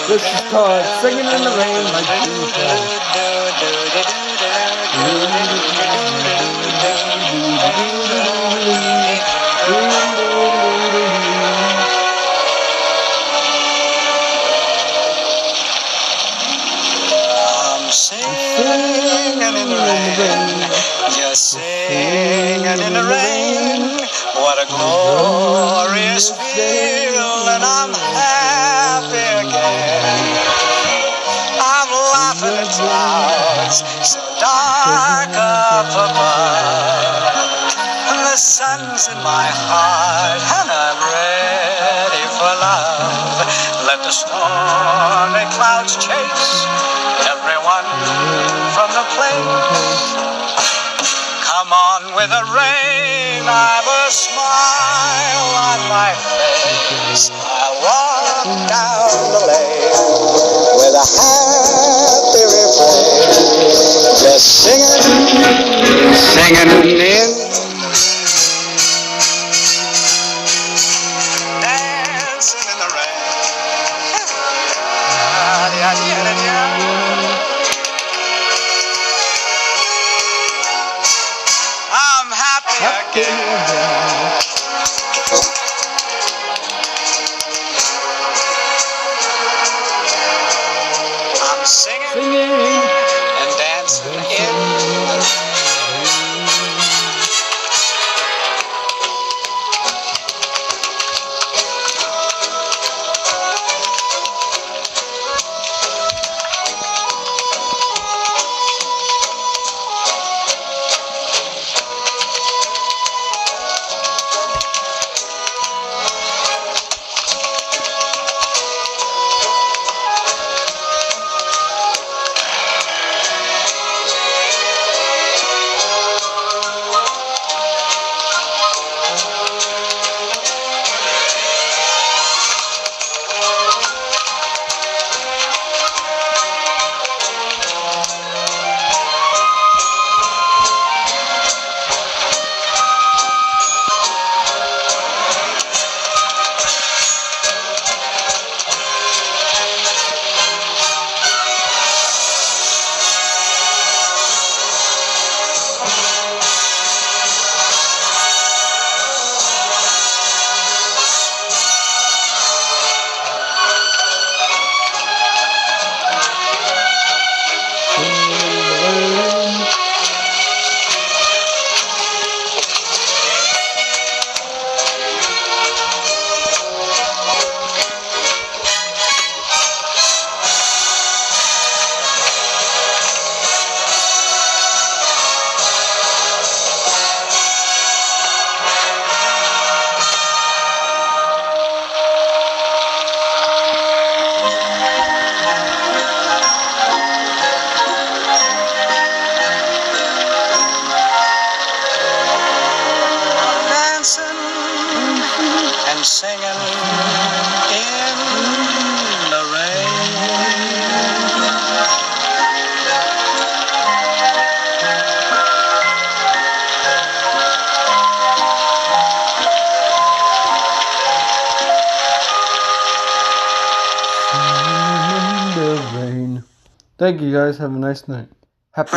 This is called Singing in the Rain by Jimmy Fallon. I'm singing in the rain, just singing in the rain. What a glorious feeling, I'm happy again. I'm laughing at clouds so dark up above. The sun's in my heart and I'm ready for love. Let the stormy clouds chase everyone from the place. Come on with the rain, I've a smile on my face. I walk down the lane with a happy refrain, just singing in, dancing in the rain. I'm happy again. I'm singing and dancing in. And singing in the rain. Thank you guys. Have a nice night. Happy.